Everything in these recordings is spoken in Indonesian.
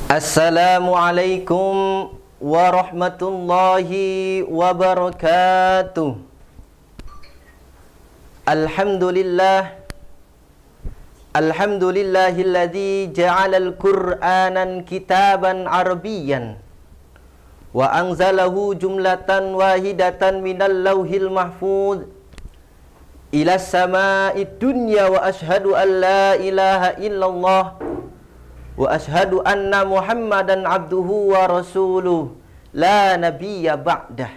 Assalamualaikum warahmatullahi wabarakatuh. Alhamdulillahilladzi ja'alal Qur'anan kitaban Arabiyyan wa anzalahu jumlatan wahidatan minal lauhil mahfuz ila sama'id dunya wa ashhadu an la ilaha illallah wa ashhadu anna Muhammadan abduhu wa rasuluh la nabiyya ba'dah.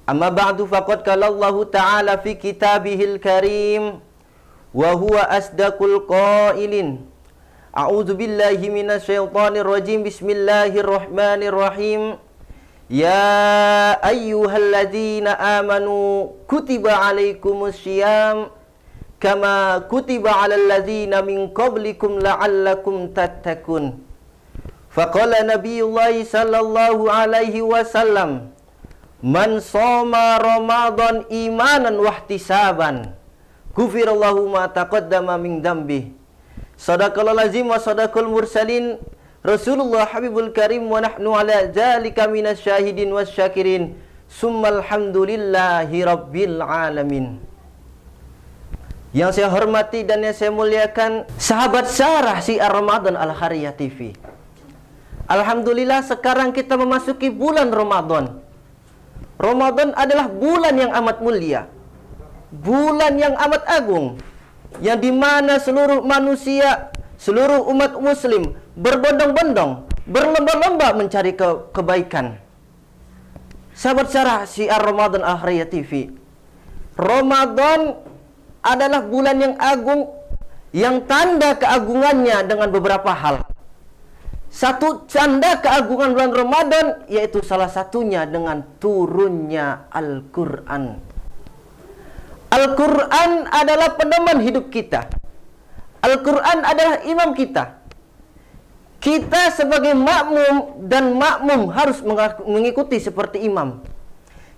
Amma ba'du faqad qala Allah ta'ala fi kitabihil karim wa huwa asdaqul qailin. A'udzu billahi minasyaitonir rajim. Bismillahirrahmanirrahim. Ya ayyuhalladzina amanu kutiba alaikumus syiyam kama kutiba 'alal ladzina min qablikum la'allakum tattaqun. Faqala Nabiyullah sallallahu alaihi wasallam, man shoma Ramadan imanan wahtisaban ghufirallahu ma taqaddama min dzambi. Shadaqallahul azim wa shadaqal mursalin Rasulullah Habibul Karim wa nahnu ala dzalika minasyahidin wasyakirin. Summal hamdulillahi rabbil alamin. Yang saya hormati dan yang saya muliakan sahabat Syarah Syiar Ramadan Al-Khairiyah TV. Alhamdulillah sekarang kita memasuki bulan Ramadan. Ramadan adalah bulan yang amat mulia, bulan yang amat agung, yang dimana seluruh manusia, seluruh umat muslim berbondong-bondong, berlomba-lomba mencari kebaikan. Sahabat Syarah Syiar Ramadan Al-Khairiyah TV, Ramadan adalah bulan yang agung, yang tanda keagungannya dengan beberapa hal. Satu tanda keagungan bulan Ramadan yaitu salah satunya dengan turunnya Al-Quran. Al-Quran adalah pedoman hidup kita. Al-Quran adalah imam kita. Kita sebagai makmum dan makmum harus mengikuti seperti imam.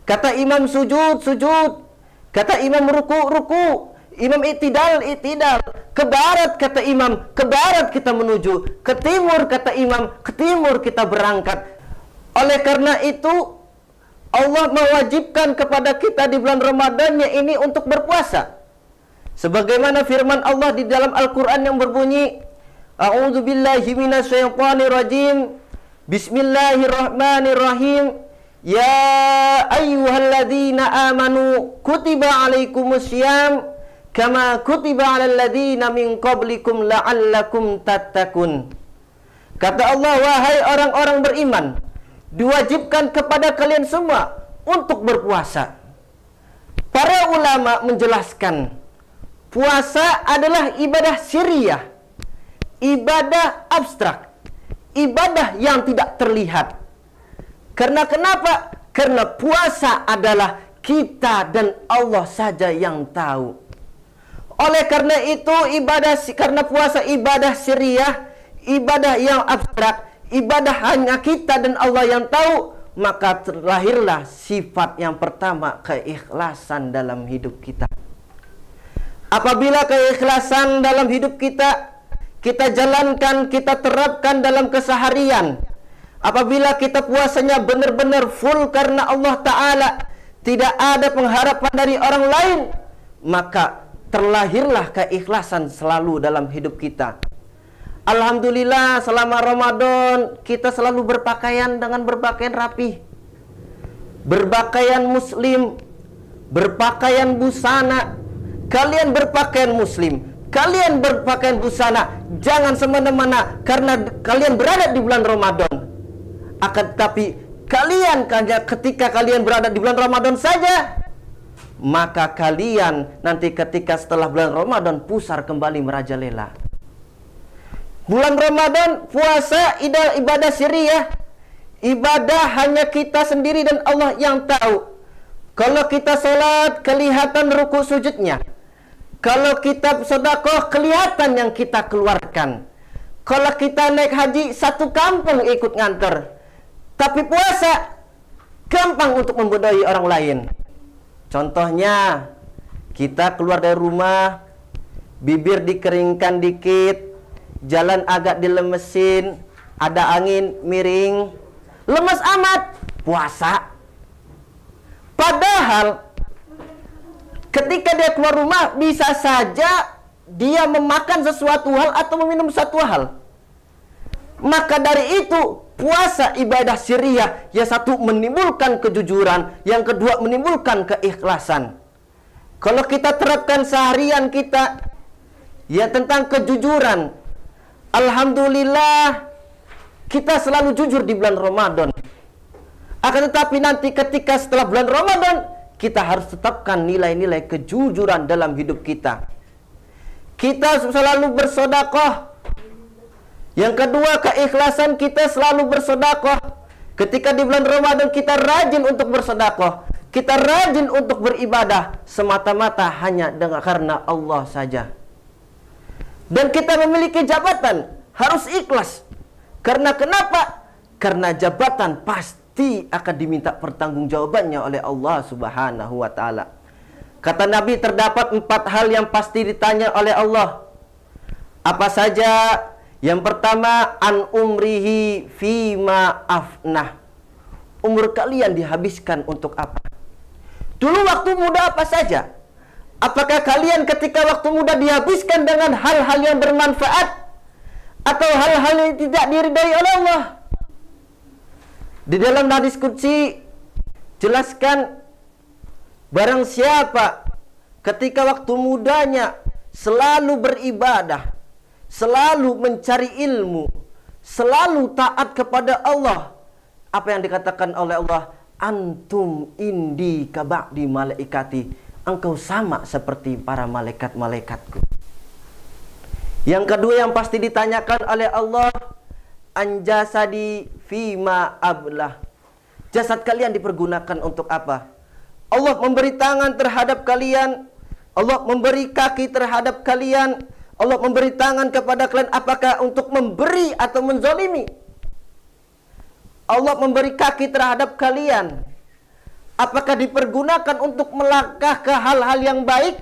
Kata imam sujud, sujud. Kata imam ruku, ruku. Imam i'tidal, i'tidal. Ke barat kata imam, ke barat kita menuju. Ke timur kata imam, ke timur kita berangkat. Oleh karena itu Allah mewajibkan kepada kita di bulan Ramadannya ini untuk berpuasa. Sebagaimana firman Allah di dalam Al-Quran yang berbunyi, A'udzu billahi minasyaitonir rajim. Bismillahirrahmanirrahim. Ya ayyuhalladzina amanu kutiba alaikumus syiyam kama kutiba 'alal ladzina min qablikum la'allakum tattaqun. Kata Allah, wahai orang-orang beriman, diwajibkan kepada kalian semua untuk berpuasa. Para ulama menjelaskan, puasa adalah ibadah sirriyah, ibadah abstrak, ibadah yang tidak terlihat. Karena kenapa? Karena puasa adalah kita dan Allah saja yang tahu. Oleh karena itu karena puasa ibadah sirriyah, ibadah yang abstrak, ibadah hanya kita dan Allah yang tahu, maka terlahirlah sifat yang pertama, keikhlasan dalam hidup kita. Apabila keikhlasan dalam hidup kita jalankan, kita terapkan dalam keseharian. Apabila kita puasanya benar-benar full karena Allah Ta'ala, tidak ada pengharapan dari orang lain, maka terlahirlah keikhlasan selalu dalam hidup kita. Alhamdulillah selama Ramadan kita selalu berpakaian dengan berpakaian rapi, berpakaian muslim, berpakaian busana. Kalian berpakaian muslim, kalian berpakaian busana, jangan semena-mena karena kalian berada di bulan Ramadan. Akan tetapi kalian ketika kalian berada di bulan Ramadan saja, maka kalian nanti ketika setelah bulan Ramadan pusar kembali merajalela. Bulan Ramadan puasa ibadah sirriyah, ibadah hanya kita sendiri dan Allah yang tahu. Kalau kita sholat kelihatan ruku sujudnya. Kalau kita sedekah kelihatan yang kita keluarkan. Kalau kita naik haji satu kampung ikut nganter. Tapi puasa gampang untuk membodohi orang lain. Contohnya, kita keluar dari rumah, bibir dikeringkan dikit, jalan agak dilemesin, ada angin, miring, lemas amat, puasa. Padahal ketika dia keluar rumah, bisa saja dia memakan sesuatu hal atau meminum satu hal. Maka dari itu, puasa ibadah sirriyah, yang satu menimbulkan kejujuran, yang kedua menimbulkan keikhlasan. Kalau kita terapkan seharian kita, ya tentang kejujuran, alhamdulillah, kita selalu jujur di bulan Ramadan. Akan tetapi nanti ketika setelah bulan Ramadan, kita harus tetapkan nilai-nilai kejujuran dalam hidup kita. Kita selalu bersedekah. Yang kedua, keikhlasan kita selalu bersedekah. Ketika di bulan Ramadan kita rajin untuk bersedekah, kita rajin untuk beribadah semata-mata hanya karena Allah saja. Dan kita memiliki jabatan, harus ikhlas. Karena kenapa? Karena jabatan pasti akan diminta pertanggungjawabannya oleh Allah Subhanahu wa taala. Kata Nabi, terdapat 4 hal yang pasti ditanya oleh Allah. Apa saja? Yang pertama, an umrihi fima afnah. Umur kalian dihabiskan untuk apa? Dulu waktu muda apa saja? Apakah kalian ketika waktu muda dihabiskan dengan hal-hal yang bermanfaat atau hal-hal yang tidak diridai oleh Allah? Di dalam hadis qudsi jelaskan, barang siapa ketika waktu mudanya selalu beribadah, selalu mencari ilmu, selalu taat kepada Allah, apa yang dikatakan oleh Allah, antum indi kaba'di malaikati, engkau sama seperti para malaikat-malaikatku. Yang kedua yang pasti ditanyakan oleh Allah, anjasadi fima ablah. Jasad kalian dipergunakan untuk apa? Allah memberi tangan terhadap kalian, Allah memberi kaki terhadap kalian, Allah memberi tangan kepada kalian, apakah untuk memberi atau menzalimi? Allah memberi kaki terhadap kalian, apakah dipergunakan untuk melangkah ke hal-hal yang baik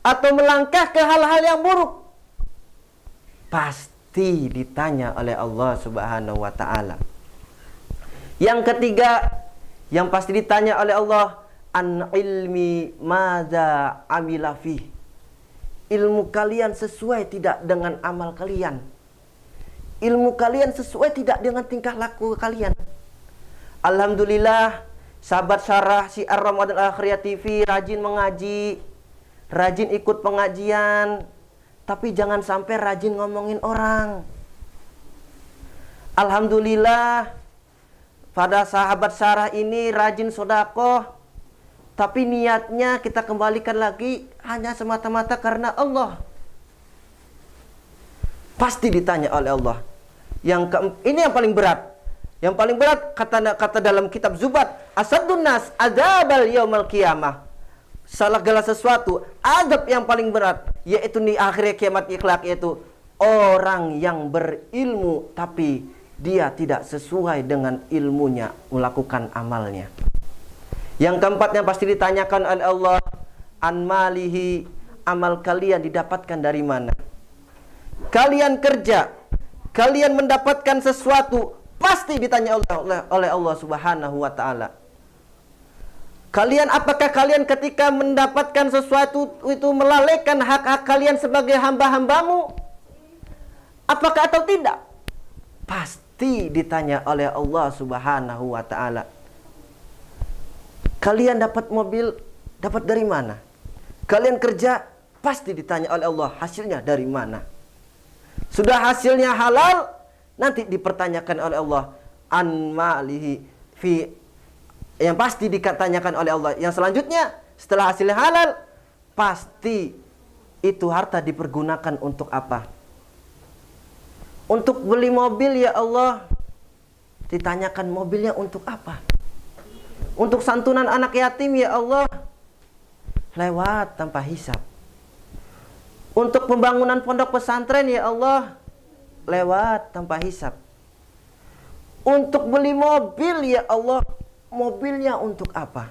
atau melangkah ke hal-hal yang buruk? Pasti ditanya oleh Allah Subhanahu wa taala. Yang ketiga yang pasti ditanya oleh Allah, an ilmi madza amila fi. Ilmu kalian sesuai tidak dengan amal kalian? Ilmu kalian sesuai tidak dengan tingkah laku kalian? Alhamdulillah, sahabat syarah Syiar Ramadan Al-Akhriyah TV rajin mengaji, rajin ikut pengajian, tapi jangan sampai rajin ngomongin orang. Alhamdulillah, pada sahabat syarah ini rajin sedekah, tapi niatnya kita kembalikan lagi hanya semata-mata karena Allah. Pasti ditanya oleh Allah. Ini yang paling berat. Yang paling berat kata dalam kitab Zubat, asadun nas adzabal yaumil qiyamah. Segala sesuatu, adab yang paling berat yaitu di akhir kiamat ikhlak, yaitu orang yang berilmu tapi dia tidak sesuai dengan ilmunya melakukan amalnya. Yang keempat yang pasti ditanyakan oleh Allah, an malihi, amal kalian didapatkan dari mana? Kalian kerja, kalian mendapatkan sesuatu, pasti ditanya oleh Allah Subhanahu wa taala. Apakah kalian ketika mendapatkan sesuatu itu melalaikan hak-hak kalian sebagai hamba-hambamu? Apakah atau tidak? Pasti ditanya oleh Allah Subhanahu wa taala. Kalian dapat mobil, dapat dari mana? Kalian kerja, pasti ditanya oleh Allah, hasilnya dari mana? Sudah hasilnya halal, nanti dipertanyakan oleh Allah, an malihi fi. Yang pasti ditanyakan oleh Allah. Yang selanjutnya, setelah hasilnya halal, pasti itu harta dipergunakan untuk apa? Untuk beli mobil, ya Allah, ditanyakan mobilnya untuk apa? Untuk santunan anak yatim, ya Allah, lewat tanpa hisab. Untuk pembangunan pondok pesantren, ya Allah, lewat tanpa hisab. Untuk beli mobil, ya Allah, mobilnya untuk apa?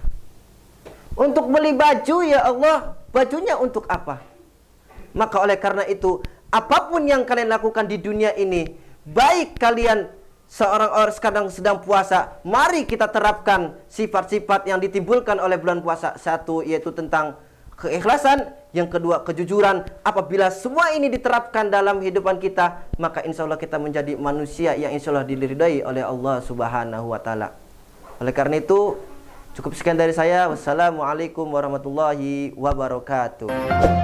Untuk beli baju, ya Allah, bajunya untuk apa? Maka oleh karena itu, apapun yang kalian lakukan di dunia ini, baik kalian seorang orang sekarang sedang puasa, mari kita terapkan sifat-sifat yang ditimbulkan oleh bulan puasa. Satu, yaitu tentang keikhlasan. Yang kedua, kejujuran. Apabila semua ini diterapkan dalam kehidupan kita, maka insya Allah kita menjadi manusia yang insya Allah diridai oleh Allah Subhanahu wa Ta'ala. Oleh karena itu, cukup sekian dari saya. Wassalamualaikum warahmatullahi wabarakatuh.